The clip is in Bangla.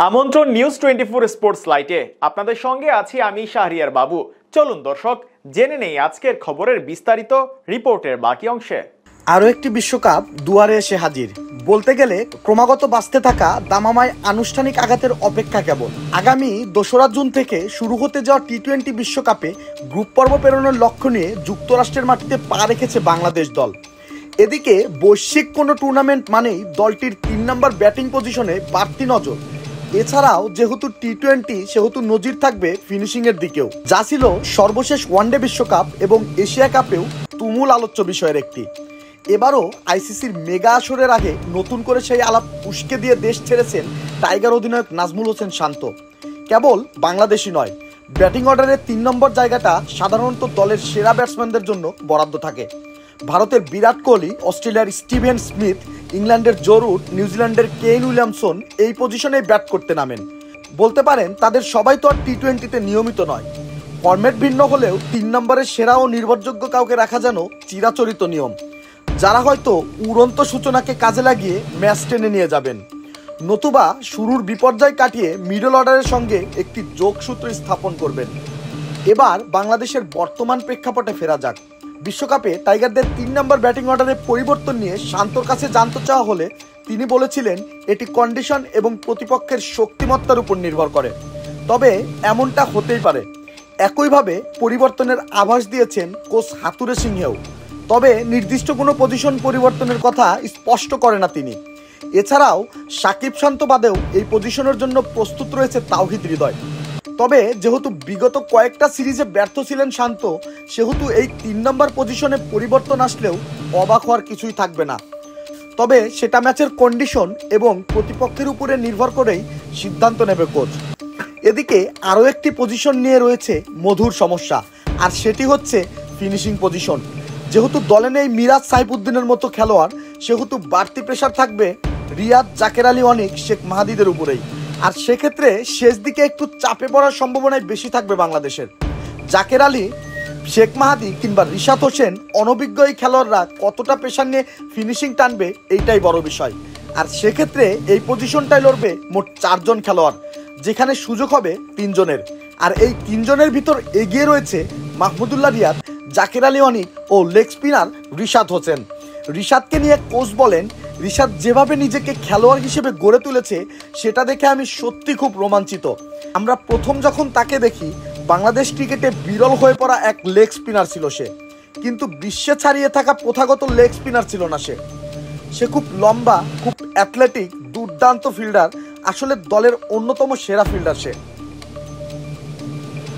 আমন্ত্রণ নিউজ 24 স্পোর্টস লাইটে আপনাদের সঙ্গে আছি আমি শাহরিয়ার বাবু। চলুন দর্শক জেনে নেই আজকের খবরের বিস্তারিত রিপোর্টের বাকি অংশে। আরও একটি বিশ্বকাপ দুয়ারে এসে হাজির। বলতে গেলে ক্রমাগত বাঁচতে থাকা দামামায় আনুষ্ঠানিক আঘাতের অপেক্ষা কেবল। আগামী 2রা জুন থেকে শুরু হতে যাওয়া টি-20 বিশ্বকাপে গ্রুপ পর্ব পেরোনোর লক্ষ্য নিয়ে যুক্তরাষ্ট্রের মাটিতে পা রেখেছে বাংলাদেশ দল। এদিকে বৈশ্বিক কোনো টুর্নামেন্ট মানেই দলটির 3 নম্বর ব্যাটিং পজিশনে বাড়তি নজর। এছাড়াও যেহেতু টি-20 সেহেতু নজির থাকবে ফিনিশিংয়ের দিকেও, যা ছিল সর্বশেষ ওয়ানডে বিশ্বকাপ এবং এশিয়া কাপেও তুমুল আলোচ্য বিষয়ের একটি। এবারও আইসিসির মেগা আসরের আগে নতুন করে সেই আলাপ উস্কে দিয়ে দেশ ছেড়েছেন টাইগার অধিনায়ক নাজমুল হোসেন শান্ত। কেবল বাংলাদেশই নয়, ব্যাটিং অর্ডারের 3 নম্বর জায়গাটা সাধারণত দলের সেরা ব্যাটসম্যানদের জন্য বরাদ্দ থাকে। ভারতের বিরাট কোহলি, অস্ট্রেলিয়ার স্টিভেন স্মিথ, ইংল্যান্ডের জো রুট, নিউজিল্যান্ডের কেইন উইলিয়ামসন এই পজিশনে ব্যাট করতে নামেন। বলতে পারেন তাদের সবাই তো আর টি-20তে নিয়মিত নয়। ফরম্যাট ভিন্ন হলেও 3 নম্বরের সেরা ও নির্ভরযোগ্য কাউকে রাখা যেন চিরাচরিত নিয়ম, যারা হয়তো উড়ন্ত সূচনাকে কাজে লাগিয়ে ম্যাচ টেনে নিয়ে যাবেন, নতুবা শুরুর বিপর্যয় কাটিয়ে মিডল অর্ডারের সঙ্গে একটি যোগসূত্র স্থাপন করবেন। এবার বাংলাদেশের বর্তমান প্রেক্ষাপটে ফেরা যাক। বিশ্বকাপে টাইগারদের 3 নম্বর ব্যাটিং অর্ডারের পরিবর্তন নিয়ে শান্তর কাছে জানতে চাওয়া হলে তিনি বলেছিলেন এটি কন্ডিশন এবং প্রতিপক্ষের শক্তিমত্তার উপর নির্ভর করে, তবে এমনটা হতেই পারে। একইভাবে পরিবর্তনের আভাস দিয়েছেন কোচ হাতুরে সিংহেও, তবে নির্দিষ্ট কোনো পজিশন পরিবর্তনের কথা স্পষ্ট করে না তিনি। এছাড়াও সাকিব শান্ত বাদেও এই পজিশনের জন্য প্রস্তুত রয়েছে তাওহিদ হৃদয়। তবে যেহেতু বিগত কয়েকটা সিরিজে ব্যর্থ ছিলেন শান্ত, সেহেতু এই 3 নম্বর পজিশনে পরিবর্তন আসলেও অবাক হওয়ার কিছুই থাকবে না। তবে সেটা ম্যাচের কন্ডিশন এবং প্রতিপক্ষের উপরে নির্ভর করেই সিদ্ধান্ত নেবে কোচ। এদিকে আরও একটি পজিশন নিয়ে রয়েছে মধুর সমস্যা, আর সেটি হচ্ছে ফিনিশিং পজিশন। যেহেতু দলে নেই মিরাজ সাইফুদ্দিনের মতো খেলোয়াড়, সেহেতু বাড়তি প্রেশার থাকবে রিয়াদ, জাকের আলী অনিক, শেখ মাহাদিদের উপরেই। আর সেক্ষেত্রে শেষ দিকে একটু চাপে পড়ার সম্ভাবনাই বেশি থাকবে বাংলাদেশের। জাকের আলী, শেখ মাহাদি কিংবা রিশাদ হোসেন অনভিজ্ঞ এই খেলোয়াড়রা কতটা প্রেশার নিয়ে ফিনিশিং টানবে এইটাই বড় বিষয়। আর সেক্ষেত্রে এই পজিশনটাই লড়বে মোট 4 জন খেলোয়াড়, যেখানে সুযোগ হবে 3 জনের। আর এই 3 জনের ভিতর এগিয়ে রয়েছে মাহমুদুল্লাহ রিয়াদ, জাকের আলী অনিক ও লেগ স্পিনার রিশাদ হোসেন। রিশাদকে নিয়ে কোচ বলেন, রিশাদ যেভাবে নিজেকে খেলোয়াড় হিসেবে গড়ে তুলেছে সেটা দেখে আমি সত্যি খুব রোমাঞ্চিত। আমরা প্রথম যখন তাকে দেখি, বাংলাদেশ ক্রিকেটে বিরল হয়ে পড়া এক লেগ স্পিনার ছিল সে, কিন্তু বিশ্বে ছাড়িয়ে থাকা প্রথাগত লেগ স্পিনার ছিল না সে খুব লম্বা, খুব অ্যাথলেটিক, দুর্দান্ত ফিল্ডার, আসলে দলের অন্যতম সেরা ফিল্ডার সে।